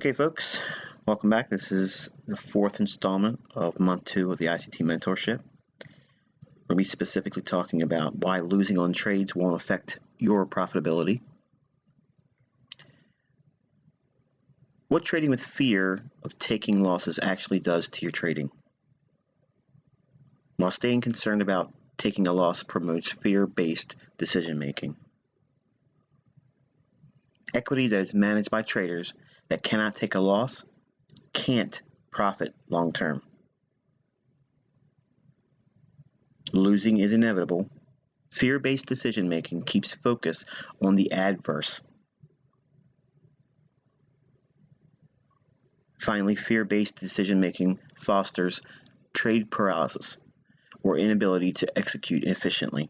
Okay, folks, welcome back. This is the fourth installment of month 2 of the ICT mentorship. We'll be specifically talking about why losing on trades won't affect your profitability. What trading with fear of taking losses actually does to your trading. While staying concerned about taking a loss promotes fear-based decision making. Equity that is managed by traders that cannot take a loss can't profit long term. Losing is inevitable. Fear-based decision making keeps focus on the adverse. Finally, fear-based decision making fosters trade paralysis or inability to execute efficiently.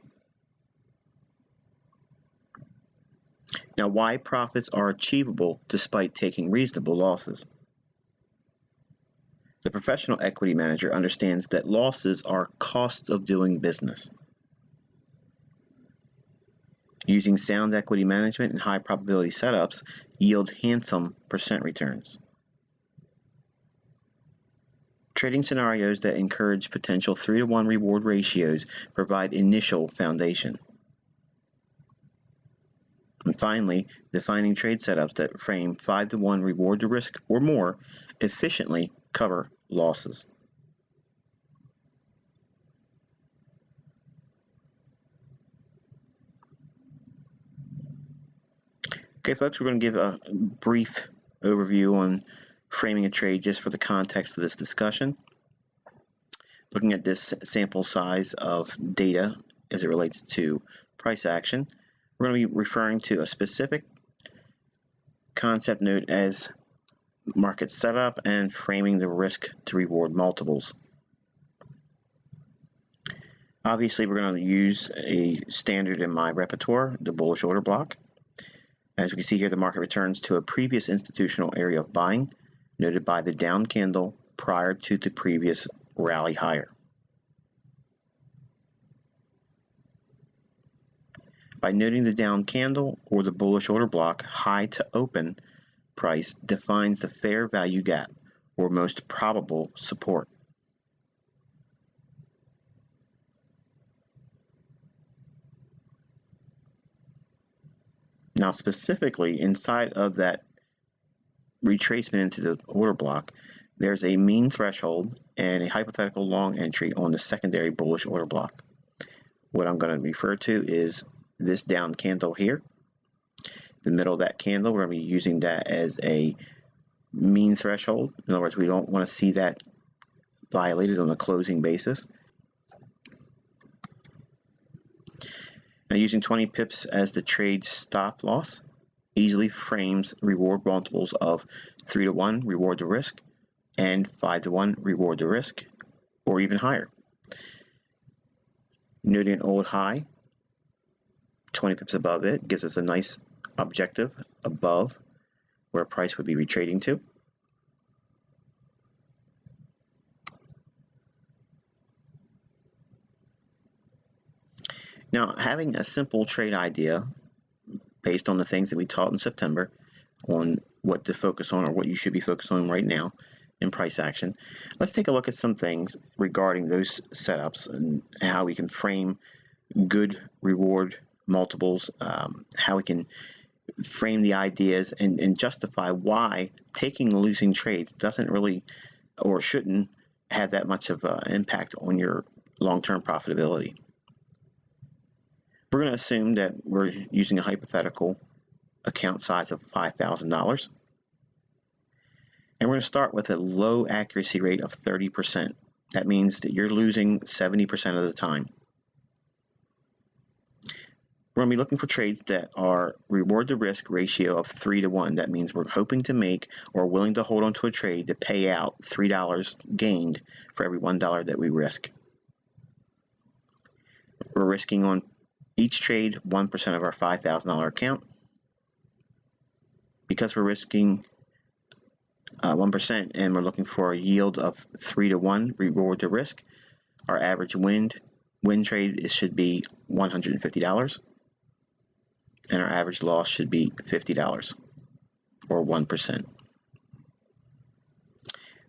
Now, why profits are achievable despite taking reasonable losses. The professional equity manager understands that losses are costs of doing business. Using sound equity management and high probability setups yield handsome percent returns. Trading scenarios that encourage potential 3-to-1 reward ratios provide initial foundation. And finally, defining trade setups that frame 5-to-1 reward to risk or more efficiently cover losses. Okay, folks, we're going to give a brief overview on framing a trade just for the context of this discussion. Looking at this sample size of data as it relates to price action, we're going to be referring to a specific concept known as market setup and framing the risk to reward multiples. Obviously, we're going to use a standard in my repertoire, the bullish order block. As we can see here, the market returns to a previous institutional area of buying, noted by the down candle prior to the previous rally higher. By noting the down candle or the bullish order block, high to open price defines the fair value gap or most probable support. Now, specifically inside of that retracement into the order block, there's a mean threshold and a hypothetical long entry on the secondary bullish order block. What I'm going to refer to is this down candle here. The middle of that candle, we're going to be using that as a mean threshold. In other words, we don't want to see that violated on a closing basis. Now, using 20 pips as the trade stop loss easily frames reward multiples of 3-to-1 reward to risk and 5-to-1 reward to risk, or even higher. Noting an old high, 20 pips above it gives us a nice objective above where price would be retrading to. Now, having a simple trade idea based on the things that we taught in September on what to focus on or what you should be focused on right now in price action, let's take a look at some things regarding those setups and how we can frame good reward multiples, how we can frame the ideas and justify why taking losing trades doesn't really or shouldn't have that much of an impact on your long-term profitability. We're going to assume that we're using a hypothetical account size of $5,000. And we're going to start with a low accuracy rate of 30%. That means that you're losing 70% of the time. We're going to be looking for trades that are reward to risk ratio of 3 to 1. That means we're hoping to make or willing to hold on to a trade to pay out $3 gained for every $1 that we risk. We're risking on each trade 1% of our $5,000 account. Because we're risking 1% and we're looking for a yield of 3 to 1 reward to risk, our average win trade should be $150. And our average loss should be $50 or 1%.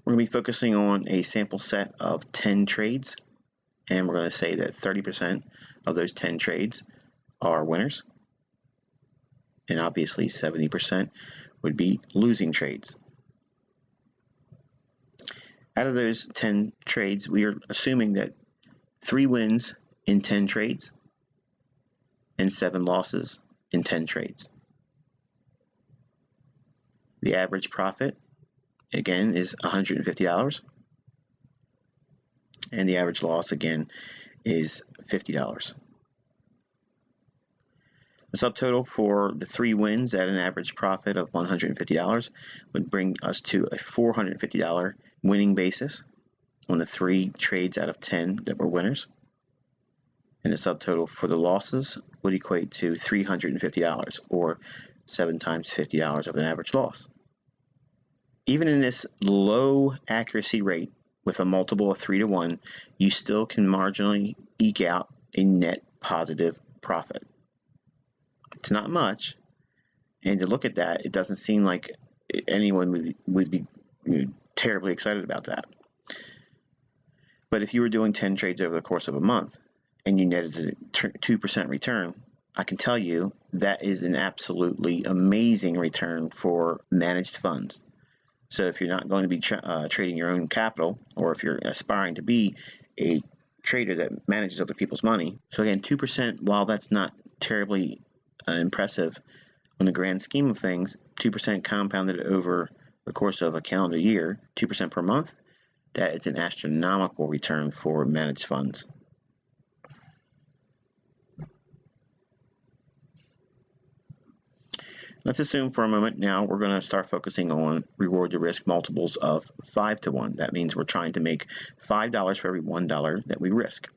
We're going to be focusing on a sample set of 10 trades, and we're going to say that 30% of those 10 trades are winners, and obviously 70% would be losing trades. Out of those 10 trades, we are assuming that 3 wins in 10 trades and 7 losses in 10 trades. The average profit, again, is $150, and the average loss, again, is $50. The subtotal for the 3 wins at an average profit of $150 would bring us to a $450 winning basis on the 3 trades out of 10 that were winners. And the subtotal for the losses would equate to $350, or 7 times $50 of an average loss. Even in this low accuracy rate with a multiple of 3 to 1, you still can marginally eke out a net positive profit. It's not much, and to look at that, it doesn't seem like anyone would be terribly excited about that. But if you were doing 10 trades over the course of a month, and you netted a 2% return, I can tell you that is an absolutely amazing return for managed funds. So if you're not going to be trading your own capital, or if you're aspiring to be a trader that manages other people's money, so again, 2%, while that's not terribly impressive on the grand scheme of things, 2% compounded over the course of a calendar year, 2% per month, that is an astronomical return for managed funds. Let's assume for a moment now we're going to start focusing on reward to risk multiples of 5 to 1. That means we're trying to make $5 for every $1 that we risk.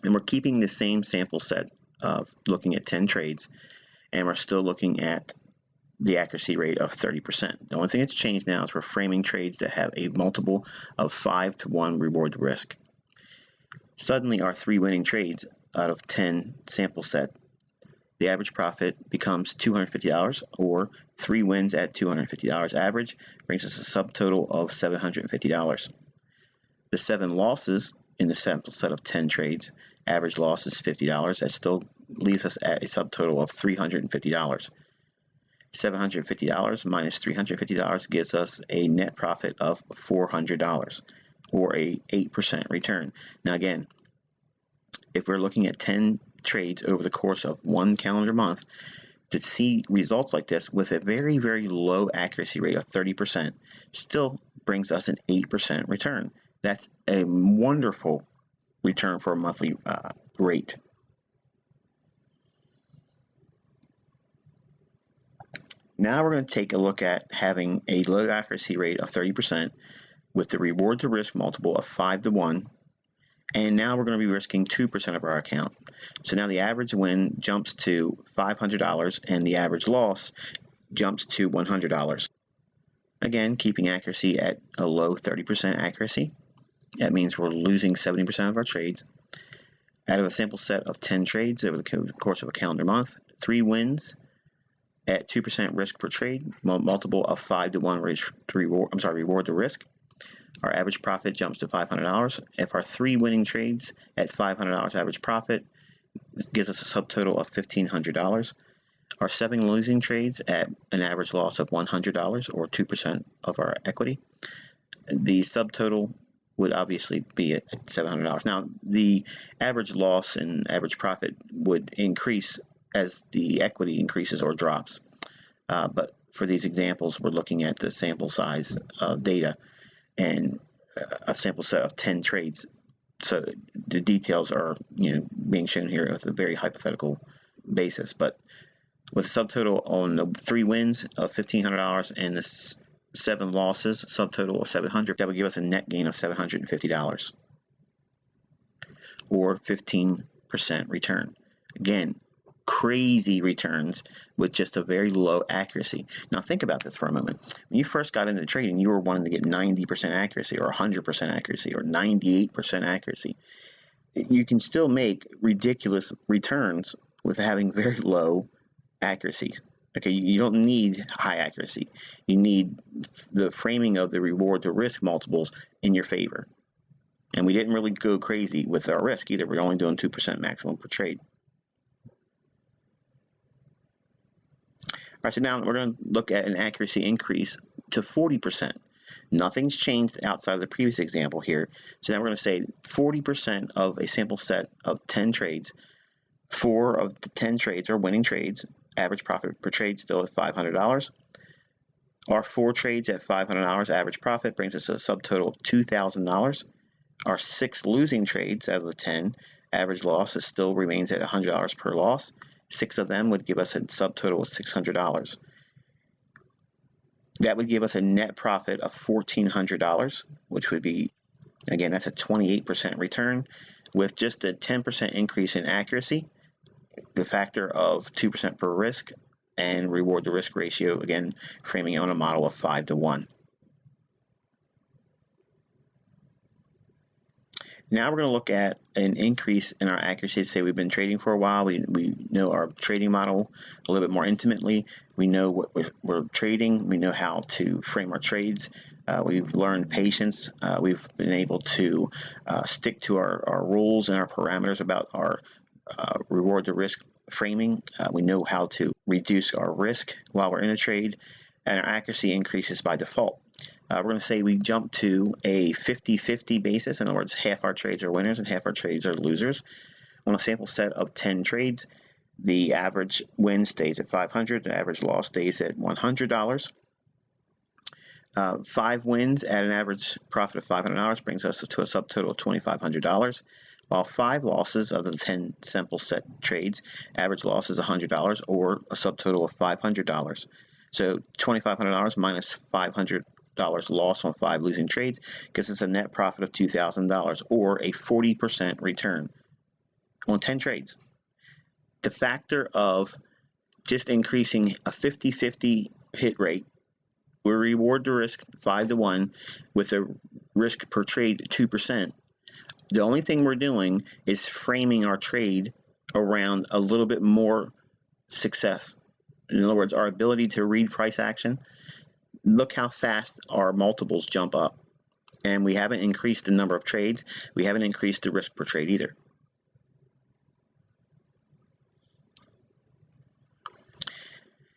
And we're keeping the same sample set of looking at 10 trades, and we're still looking at the accuracy rate of 30%. The only thing that's changed now is we're framing trades that have a multiple of 5 to 1 reward to risk. Suddenly our 3 winning trades out of 10 sample set, the average profit becomes $250, or 3 wins at $250 average brings us a subtotal of $750. The 7 losses in the sample set of 10 trades, average loss is $50. That still leaves us at a subtotal of $350. $750 minus $350 gives us a net profit of $400, or a 8% return. Now again, if we're looking at 10 trades over the course of 1 calendar month, to see results like this with a very, very low accuracy rate of 30% still brings us an 8% return. That's a wonderful return for a monthly rate. Now we're going to take a look at having a low accuracy rate of 30% with the reward to risk multiple of 5 to 1. And now we're going to be risking 2% of our account. So now the average win jumps to $500 and the average loss jumps to $100. Again, keeping accuracy at a low 30% accuracy. That means we're losing 70% of our trades. Out of a sample set of 10 trades over the course of a calendar month, 3 wins at 2% risk per trade, multiple of 5 to 1 reward to risk. Our average profit jumps to $500. If our 3 winning trades at $500 average profit, this gives us a subtotal of $1,500. Our 7 losing trades at an average loss of $100, or 2% of our equity. The subtotal would obviously be at $700. Now, the average loss and average profit would increase as the equity increases or drops. But for these examples, we're looking at the sample size of data and a sample set of 10 trades. So the details are being shown here with a very hypothetical basis. But with a subtotal on the 3 wins of $1,500 and the 7 losses, subtotal of $700, that would give us a net gain of $750 or 15% return. Again, crazy returns with just a very low accuracy. Now think about this for a moment. When you first got into trading, you were wanting to get 90% accuracy or 100% accuracy or 98% accuracy. You can still make ridiculous returns with having very low accuracy. Okay, you don't need high accuracy. You need the framing of the reward to risk multiples in your favor. And we didn't really go crazy with our risk either. We're only doing 2% maximum per trade. All right, so now we're going to look at an accuracy increase to 40%. Nothing's changed outside of the previous example here. So now we're going to say 40% of a sample set of 10 trades. 4 of the 10 trades are winning trades. Average profit per trade still at $500. Our 4 trades at $500 average profit brings us a subtotal of $2,000. Our 6 losing trades out of the 10, average loss still remains at $100 per loss. 6 of them would give us a subtotal of $600. That would give us a net profit of $1,400, which would be, again, that's a 28% return with just a 10% increase in accuracy, the factor of 2% per risk, and reward to risk ratio, again, framing on a model of 5 to 1. Now we're going to look at an increase in our accuracy. Say we've been trading for a while. We know our trading model a little bit more intimately. We know what we're trading. We know how to frame our trades. We've learned patience. We've been able to stick to our rules and our parameters about our reward to risk framing. We know how to reduce our risk while we're in a trade, and our accuracy increases by default. We're going to say we jump to a 50-50 basis. In other words, half our trades are winners and half our trades are losers. On a sample set of 10 trades, the average win stays at $500, the average loss stays at $100. 5 wins at an average profit of $500 brings us to a subtotal of $2,500, while 5 losses of the 10 sample set trades, average loss is $100 or a subtotal of $500. So $2,500 minus $500 loss on 5 losing trades gives us a net profit of $2,000 or a 40% return on 10 trades. The factor of just increasing a 50-50 hit rate, we reward the risk 5 to 1 with a risk per trade 2%. The only thing we're doing is framing our trade around a little bit more success. In other words, our ability to read price action. Look how fast our multiples jump up. And we haven't increased the number of trades. We haven't increased the risk per trade either.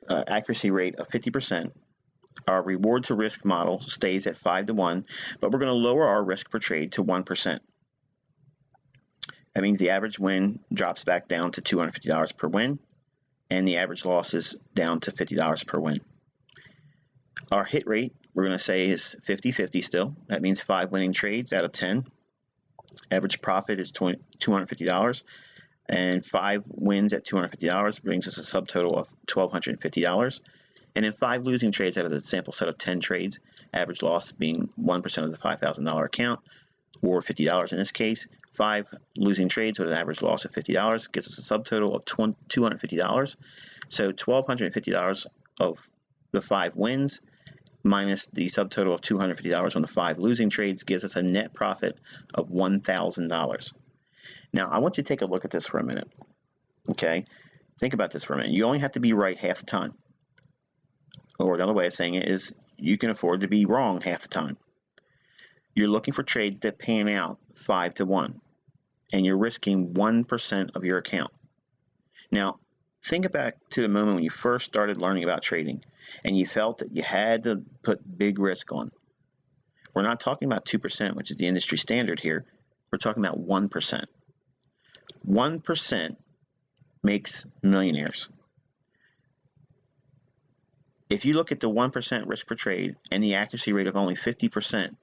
Accuracy rate of 50%. Our reward to risk model stays at 5 to 1, but we're going to lower our risk per trade to 1%. That means the average win drops back down to $250 per win, and the average loss is down to $50 per win. Our hit rate, we're going to say, is 50-50 still. That means 5 winning trades out of 10. Average profit is $250, and 5 wins at $250 brings us a subtotal of $1,250. And then 5 losing trades out of the sample set of 10 trades, average loss being 1% of the $5,000 account, or $50 in this case. 5 losing trades with an average loss of $50 gives us a subtotal of $250. So $1,250 of the 5 wins minus the subtotal of $250 on the 5 losing trades gives us a net profit of $1,000. Now, I want you to take a look at this for a minute. Okay? Think about this for a minute. You only have to be right half the time. Or another way of saying it is you can afford to be wrong half the time. You're looking for trades that pan out 5 to 1, and you're risking 1% of your account. Now, think back to the moment when you first started learning about trading, and you felt that you had to put big risk on. We're not talking about 2%, which is the industry standard here. We're talking about 1%. 1% makes millionaires. If you look at the 1% risk per trade and the accuracy rate of only 50%,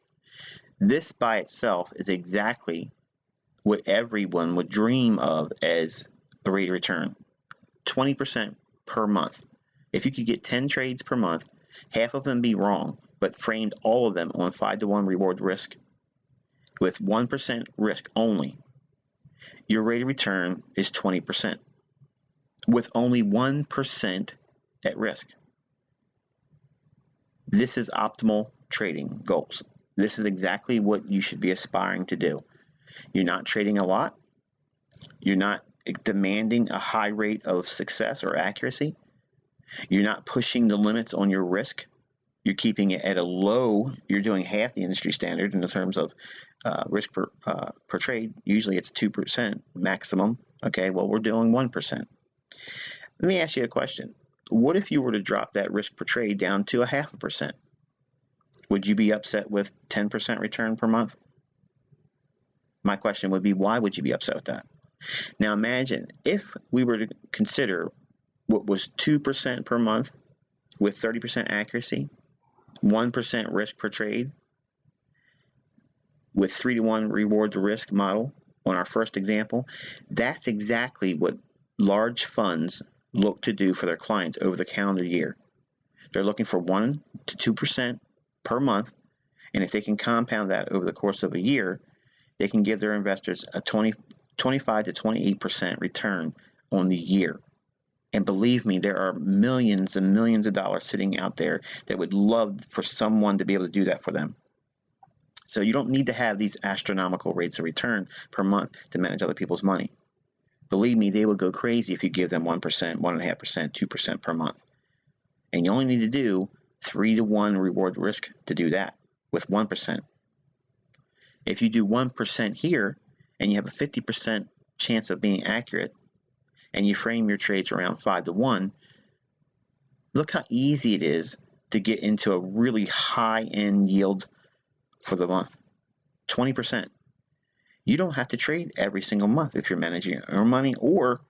this by itself is exactly what everyone would dream of as a rate of return. 20% per month. If you could get 10 trades per month, half of them be wrong, but framed all of them on 5-to-1 reward risk with 1% risk only, your rate of return is 20% with only 1% at risk. This is optimal trading goals. This is exactly what you should be aspiring to do. You're not trading a lot. You're not demanding a high rate of success or accuracy. You're not pushing the limits on your risk. You're keeping it at a low. You're doing half the industry standard in terms of risk per trade. Usually it's 2% maximum. Okay, well, we're doing 1%. Let me ask you a question. What if you were to drop that risk per trade down to 0.5%? Would you be upset with 10% return per month? My question would be, why would you be upset with that? Now imagine if we were to consider what was 2% per month with 30% accuracy, 1% risk per trade, with 3-to-1 reward to risk model on our first example. That's exactly what large funds look to do for their clients over the calendar year. They're looking for 1 to 2% per month, and if they can compound that over the course of a year, they can give their investors a 25 to 28% return on the year. And believe me, there are millions and millions of dollars sitting out there that would love for someone to be able to do that for them. So you don't need to have these astronomical rates of return per month to manage other people's money. Believe me, they would go crazy if you give them 1%, 1.5%, 2% per month. And you only need to do 3-to-1 reward risk to do that with 1%. If you do 1% here and you have a 50% chance of being accurate and you frame your trades around 5-to-1, look how easy it is to get into a really high-end yield for the month. 20%. You don't have to trade every single month if you're managing your own money or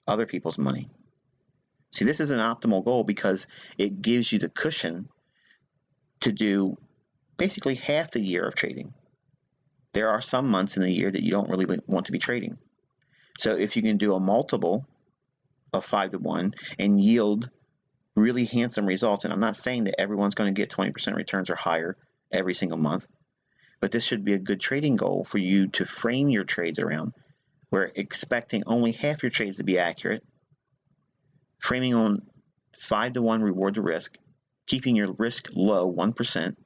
other people's money. See, this is an optimal goal because it gives you the cushion to do basically half the year of trading. There are some months in the year that you don't really want to be trading. So if you can do a multiple of 5-to-1 and yield really handsome results, and I'm not saying that everyone's going to get 20% returns or higher every single month, but this should be a good trading goal for you to frame your trades around. We're expecting only half your trades to be accurate, framing on 5-to-1 reward to risk, keeping your risk low, 1%.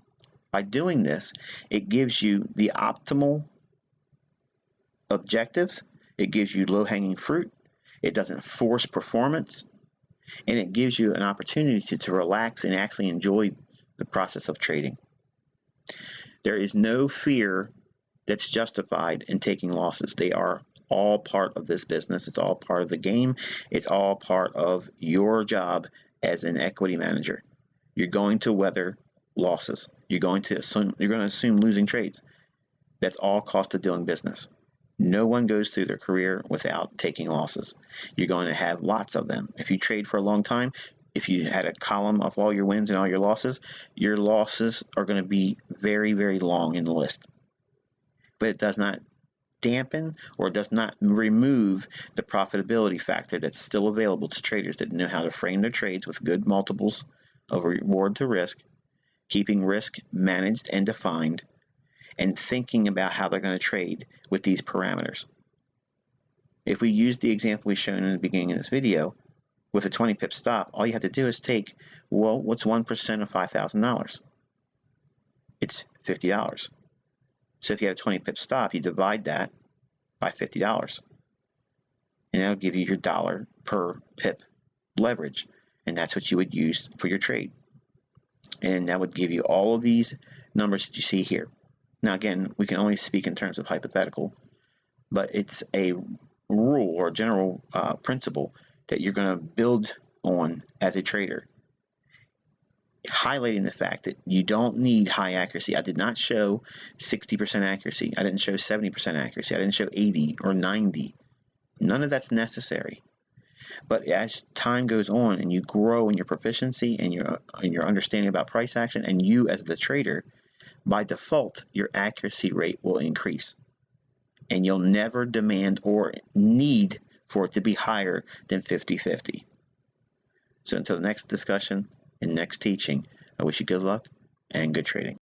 By doing this, it gives you the optimal objectives, it gives you low-hanging fruit, it doesn't force performance, and it gives you an opportunity to relax and actually enjoy the process of trading. There is no fear that's justified in taking losses. They are all part of this business. It's all part of the game. It's all part of your job as an equity manager. You're going to weather losses. You're going to assume losing trades. That's all cost of doing business. No one goes through their career without taking losses. You're going to have lots of them. If you trade for a long time, if you had a column of all your wins and all your losses are going to be very, very long in the list. But it does not dampen or does not remove the profitability factor that's still available to traders that know how to frame their trades with good multiples of reward to risk, keeping risk managed and defined, and thinking about how they're going to trade with these parameters. If we use the example we've shown in the beginning of this video, with a 20 pip stop, all you have to do is take, well, what's 1% of $5,000? It's $50. So if you had a 20 pip stop, you divide that by $50. And that'll give you your dollar per pip leverage. And that's what you would use for your trade. And that would give you all of these numbers that you see here. Now, again, we can only speak in terms of hypothetical, but it's a rule or a general principle that you're going to build on as a trader, highlighting the fact that you don't need high accuracy. I did not show 60% accuracy. I didn't show 70% accuracy. I didn't show 80 or 90. None of that's necessary. But as time goes on and you grow in your proficiency and your understanding about price action, and you as the trader, by default, your accuracy rate will increase. And you'll never demand or need for it to be higher than 50-50. So until the next discussion and next teaching, I wish you good luck and good trading.